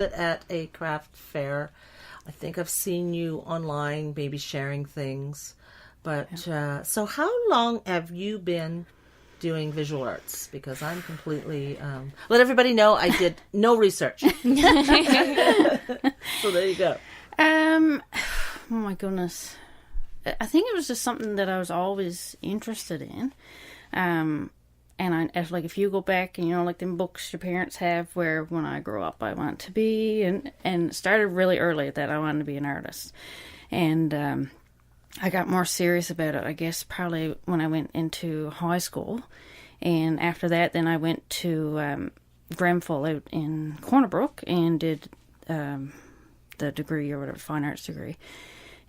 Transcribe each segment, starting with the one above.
at a craft fair. I think I've seen you online, maybe sharing things. But so how long have you been doing visual arts? Because I'm completely... let everybody know I did no research. So there you go. Oh my goodness. I think it was just something that I was always interested in. And if you go back and, like them books your parents have where when I grow up I want to be, and it started really early that I wanted to be an artist. And I got more serious about it, I guess, probably when I went into high school. And after that, then I went to Grenfell out in Corner Brook and did the degree or whatever, fine arts degree.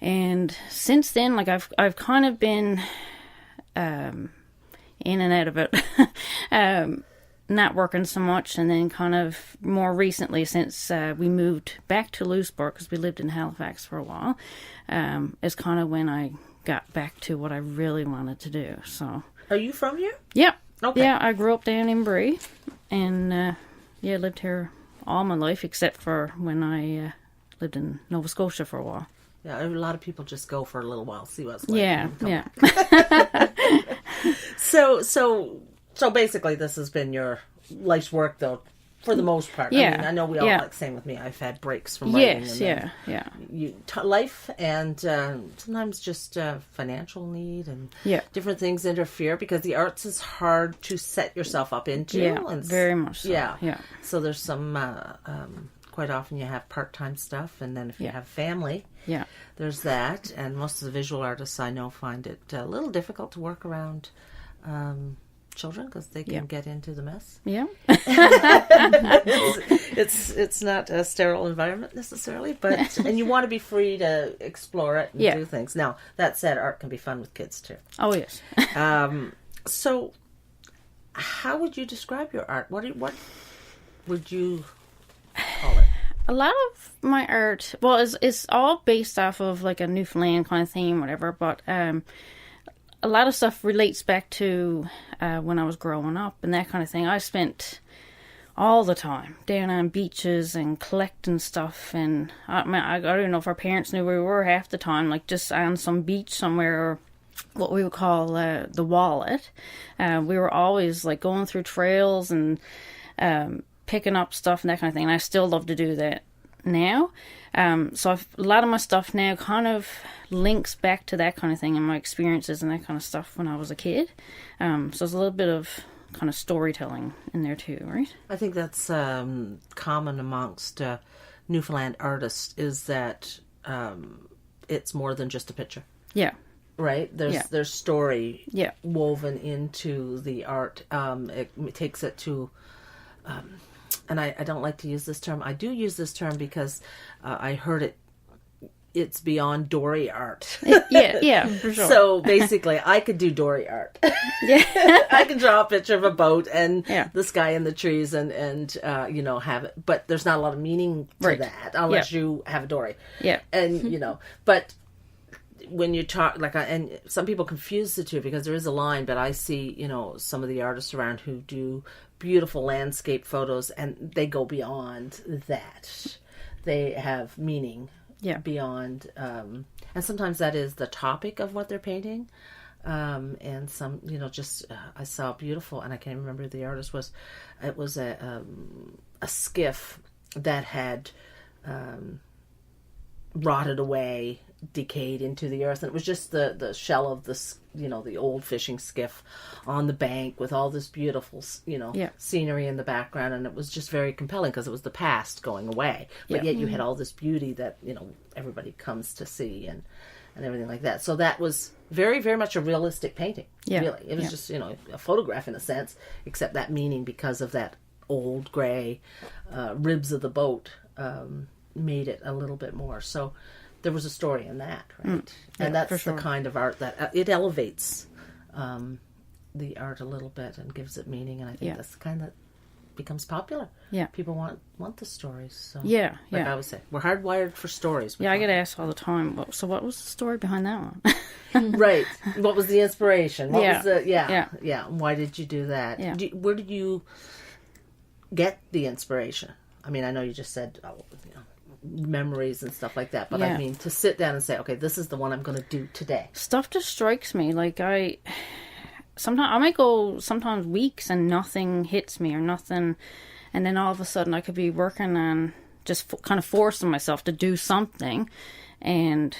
And since then, like I've kind of been in and out of it, not working so much, and then kind of more recently since we moved back to Louisbourg because we lived in Halifax for a while, is kind of when I got back to what I really wanted to do. So, are you from here? Yeah. Okay. Yeah, I grew up down in Brie, and lived here all my life except for when I lived in Nova Scotia for a while. Yeah, a lot of people just go for a little while, see what's like. Yeah. So basically, this has been your life's work, though, for the most part. Yeah. I mean, I know we all like same with me. I've had breaks from writing. Yes. Life and sometimes just financial need and different things interfere because the arts is hard to set yourself up into. Yeah, and very much so. Yeah. So there's some. Quite often you have part-time stuff, and then if you have family, there's that. And most of the visual artists I know find it a little difficult to work around children because they can get into the mess. Yeah. It's not a sterile environment necessarily, but and you want to be free to explore it and do things. Now, that said, art can be fun with kids too. Oh, yes. So how would you describe your art? What would you call it? A lot of my art, well, it's all based off of like a Newfoundland kind of theme, whatever, but a lot of stuff relates back to when I was growing up and that kind of thing. I spent all the time down on beaches and collecting stuff, and I don't know if our parents knew where we were half the time, like just on some beach somewhere, or what we would call the wallet. We were always like going through trails and picking up stuff and that kind of thing, and I still love to do that now. So a lot of my stuff now kind of links back to that kind of thing and my experiences and that kind of stuff when I was a kid. So there's a little bit of kind of storytelling in there too, right? I think that's common amongst Newfoundland artists, is that it's more than just a picture. Yeah. Right? There's story woven into the art. It takes it to... and I don't like to use this term. I do use this term because I heard it's beyond dory art. Yeah, for sure. So basically, I could do dory art. I can draw a picture of a boat and the sky and the trees and have it. But there's not a lot of meaning to that unless you have a dory. Yeah. And, but when you talk, and some people confuse the two because there is a line, but I see, some of the artists around who do beautiful landscape photos and they go beyond that. They have meaning beyond, and sometimes that is the topic of what they're painting. And some, I saw beautiful, and I can't remember who the artist was. It was a skiff that had rotted away, decayed into the earth, and it was just the shell of this, the old fishing skiff on the bank with all this beautiful, scenery in the background, and it was just very compelling because it was the past going away, but yet you had all this beauty that everybody comes to see and everything like that. So that was very, very much a realistic painting. Really, it was just a photograph in a sense, except that meaning because of that old gray ribs of the boat made it a little bit more. So there was a story in that, right? And that's the kind of art that it elevates the art a little bit and gives it meaning. And I think that's the kind that becomes popular. Yeah, people want the stories. So I always say, we're hardwired for stories. I get asked all the time. So what was the story behind that one? Right. What was the inspiration? What was the Why did you do that? Yeah. Where did you get the inspiration? I mean, I know you just said, memories and stuff like that, but I mean, to sit down and say, okay, this is the one I'm going to do today. Stuff just strikes me. Like, sometimes I might go sometimes weeks and nothing hits me or nothing, and then all of a sudden I could be working on just kind of forcing myself to do something, and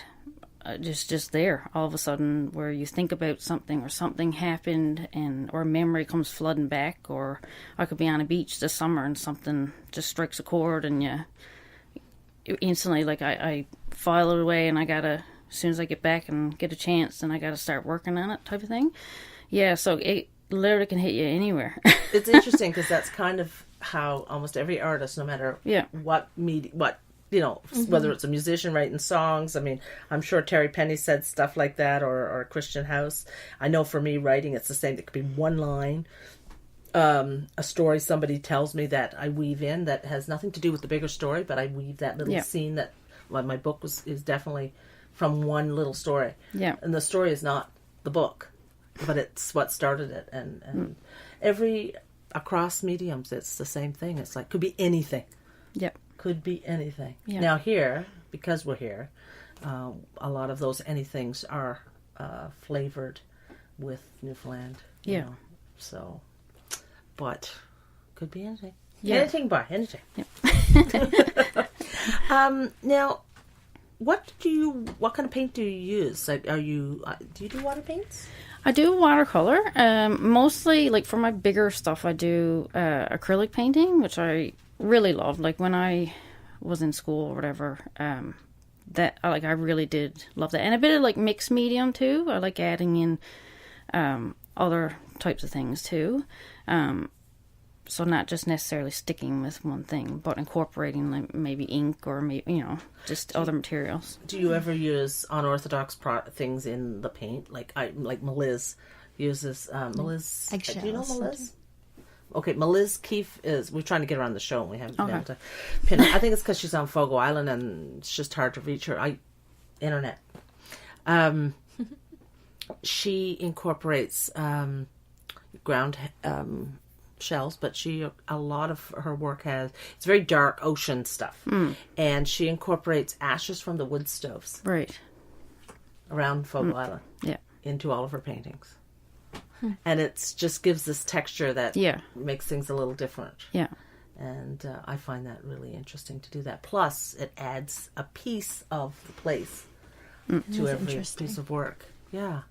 just there all of a sudden where you think about something or something happened or a memory comes flooding back, or I could be on a beach this summer and something just strikes a chord and you instantly, like, I file it away and I gotta, as soon as I get back and get a chance, and I gotta start working on it type of thing. Yeah, so it literally can hit you anywhere. It's interesting because that's kind of how almost every artist, no matter what whether it's a musician writing songs. I mean, I'm sure Terry Penny said stuff like that, or Christian House. I know for me, writing, it's the same. It could be one line, a story somebody tells me that I weave in that has nothing to do with the bigger story, but I weave that little scene that, my book is definitely from one little story. Yeah. And the story is not the book, but it's what started it. And across mediums, it's the same thing. It's like, could be anything. Yep. Could be anything. Yeah. Now here, because we're here, a lot of those anythings are flavored with Newfoundland. Yeah. So, but could be anything. Yeah. Anything by anything. Yep. Now, what kind of paint do you use? Like, do you do water paints? I do watercolor. Mostly, like, for my bigger stuff, I do acrylic painting, which I really love. Like, when I was in school or whatever, I really did love that. And a bit of, like, mixed medium too. I like adding in other types of things too. So not just necessarily sticking with one thing, but incorporating, like, maybe ink or maybe, just other materials. Do you ever use unorthodox things in the paint? Like Meliz uses Meliz. Eggshells. Do you know Meliz? Okay, Meliz Keefe we're trying to get her on the show and we haven't been able to pin her. I think it's because she's on Fogo Island and it's just hard to reach her. Internet. She incorporates ground shells, but a lot of her work it's very dark ocean stuff, and she incorporates ashes from the wood stoves around Fogo Island into all of her paintings. And it just gives this texture that makes things a little different. Yeah. And I find that really interesting to do that. Plus, it adds a piece of the place to every piece of work. Yeah.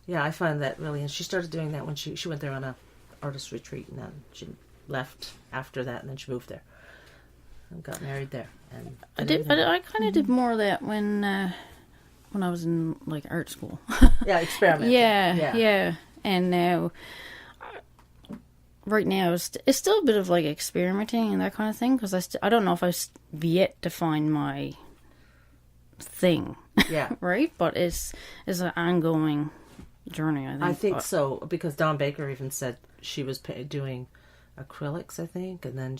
Yeah, I find that really... And she started doing that when she went there on a artist retreat, and then she left after that, and then she moved there and got married there. And I kind of did more of that when I was in, like, art school. Yeah, experimenting. Yeah. And now, right now, it's still a bit of, like, experimenting and that kind of thing, because I don't know if I've yet to find my thing. Yeah. Right? But it's an ongoing journey, I think. So, because Dawn Baker even said she was doing acrylics, I think, and then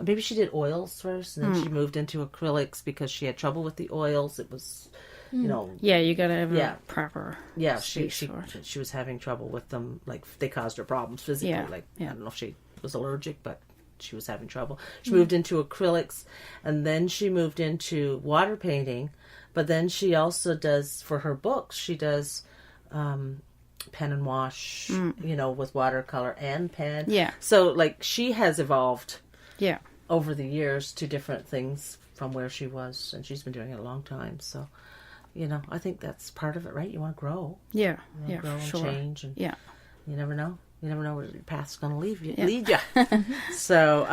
maybe she did oils first, and then she moved into acrylics because she had trouble with the oils. It was... Yeah, you gotta have a proper. Yeah, she was having trouble with them. Like, they caused her problems physically. Yeah. Like, I don't know if she was allergic, but she was having trouble. She moved into acrylics, and then she moved into water painting. But then she also does, for her books, she does pen and wash. With watercolor and pen. Yeah. So, like, she has evolved. Yeah. Over the years to different things from where she was, and she's been doing it a long time. So. I think that's part of it, right? You want to grow. Yeah. You want to grow and change. And you never know. You never know where your path's going to lead you. So,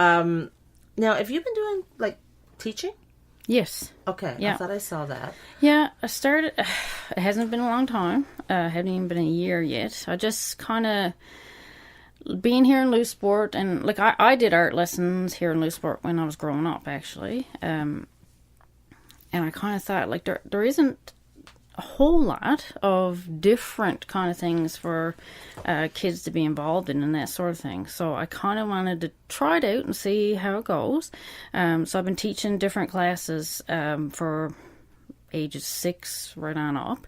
now, have you been doing, like, teaching? Yes. Okay. Yeah. I thought I saw that. Yeah, I started, it hasn't been a long time. Haven't even been a year yet. I just kind of, being here in Lousport, and, like, I did art lessons here in Lousport when I was growing up, actually. And I kind of thought, like, there isn't a whole lot of different kind of things for kids to be involved in and that sort of thing. So I kind of wanted to try it out and see how it goes. So I've been teaching different classes for ages 6 right on up,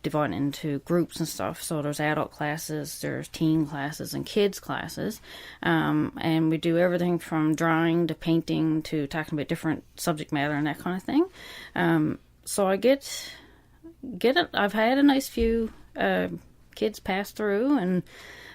divided into groups and stuff. So there's adult classes, there's teen classes, and kids classes. And we do everything from drawing to painting to talking about different subject matter and that kind of thing. So I get it. I've had a nice few kids pass through, and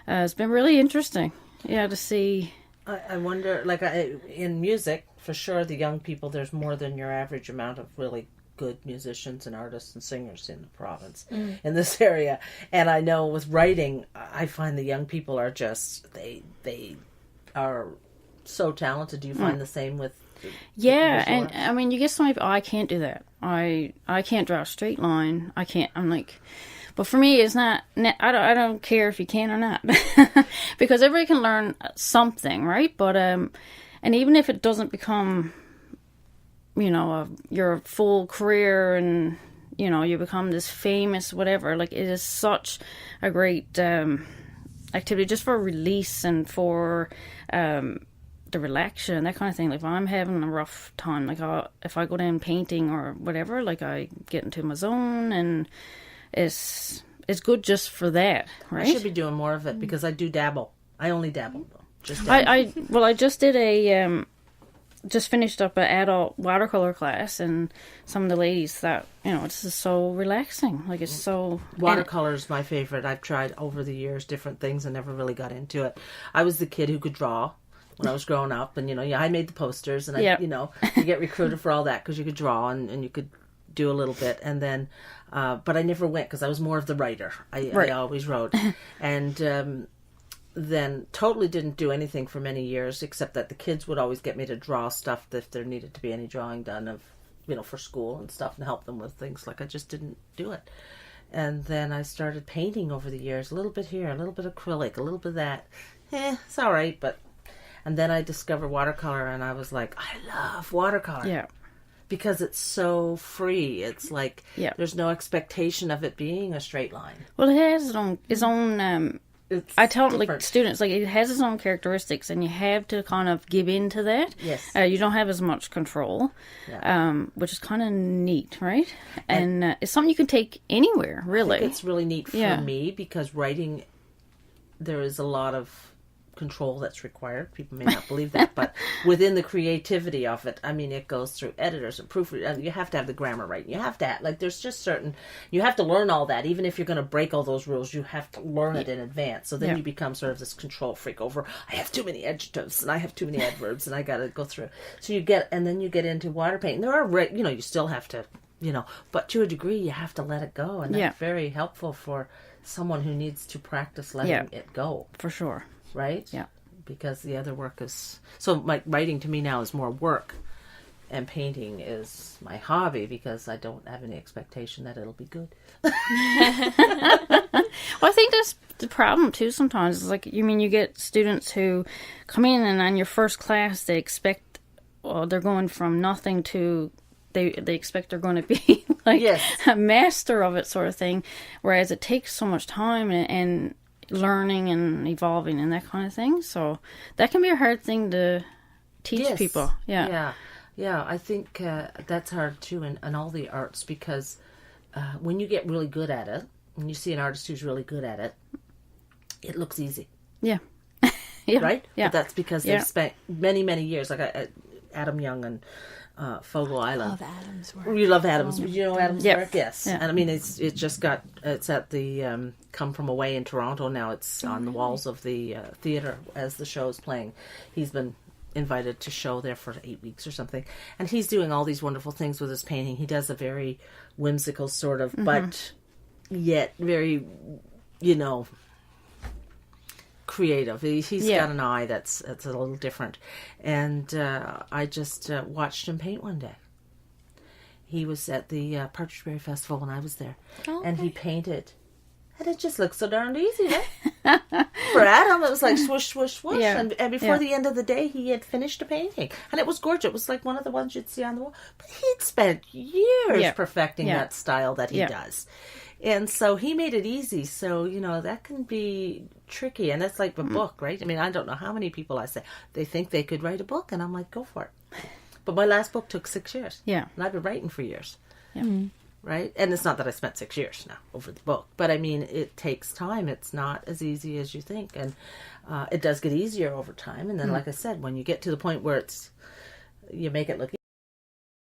it's been really interesting, to see. I wonder, like, in music, for sure, the young people, there's more than your average amount of really good musicians and artists and singers in the province, in this area. And I know with writing, I find the young people are just, they are so talented. Do you find the same with? Yeah, and I mean, you get some people, I can't do that. I can't draw a straight line. I can't, I'm like, but for me, it's not, I don't care if you can or not. Because everybody can learn something, right? But, and even if it doesn't become, your full career and, you become this famous whatever, like, it is such a great activity just for release and for the relaxation and that kind of thing. Like, if I'm having a rough time, like, if I go down painting or whatever, like, I get into my zone, and it's good just for that, right? I should be doing more of it because I do dabble. I only dabble though. Just dabble. I just did just finished up an adult watercolor class, and some of the ladies thought, this is so relaxing. Like, it's so... Watercolor is my favorite. I've tried over the years different things and never really got into it. I was the kid who could draw when I was growing up, and I made the posters, and you get recruited for all that because you could draw and you could do a little bit, and then but I never went because I was more of the writer. I always wrote, and then totally didn't do anything for many years, except that the kids would always get me to draw stuff if there needed to be any drawing done of for school and stuff, and help them with things. Like, I just didn't do it. And then I started painting over the years, a little bit here, a little bit acrylic, a little bit of that. It's all right, but... And then I discovered watercolor, and I was like, I love watercolor. Yeah. Because it's so free. It's like, there's no expectation of it being a straight line. Well, it has its own I tell like students, like, it has its own characteristics, and you have to kind of give in to that. Yes. You don't have as much control, which is kind of neat, right? And it's something you can take anywhere, really. I think it's really neat for me because writing, there is a lot of control that's required. People may not believe that, but within the creativity of it, I mean, it goes through editors and proofreaders, and you have to have the grammar right. You have to there's just certain, you have to learn all that. Even if you're going to break all those rules, you have to learn it in advance. So then you become sort of this control freak over, I have too many adjectives and I have too many adverbs and I got to go through. So then you get into water painting. There are, you still have to, but to a degree you have to let it go, and that's very helpful for someone who needs to practice letting it go. For sure. Right? Yeah. Because the other work is... So, like, writing to me now is more work, and painting is my hobby because I don't have any expectation that it'll be good. Well, I think that's the problem, too, sometimes. It's like, you get students who come in, and on your first class, they expect... Well, they're going from nothing to... They expect they're going to be, like, a master of it, sort of thing. Whereas it takes so much time and learning and evolving and that kind of thing, so that can be a hard thing to teach people. Yeah, I think that's hard too in all the arts, because when you get really good at it, when you see an artist who's really good at it, it looks easy. Right? But that's because they've spent many years, like Adam Young and Fogle Island. I love Adam's work. You love Adam's. You know Adam's work? Yes. Yeah. And I mean, it's at the Come From Away in Toronto now. It's on the walls of the theatre as the show is playing. He's been invited to show there for 8 weeks or something. And he's doing all these wonderful things with his painting. He does a very whimsical sort of, but yet very, creative. He's got an eye that's a little different. And I just watched him paint one day. He was at the Partridge Berry Festival when I was there. Okay. And he painted. And it just looked so darned easy, right? For Adam, it was like swoosh, swoosh, swoosh. Yeah. And before the end of the day, he had finished a painting. And it was gorgeous. It was like one of the ones you'd see on the wall. But he'd spent years perfecting that style that he does. And so he made it easy. So, that can be tricky. And it's like a book, right? I mean, I don't know how many people I say, they think they could write a book. And I'm like, go for it. But my last book took 6 years. Yeah. And I've been writing for years. Yeah. Right? And it's not that I spent 6 years now over the book, but I mean, it takes time. It's not as easy as you think. And it does get easier over time. And then, like I said, when you get to the point where you make it look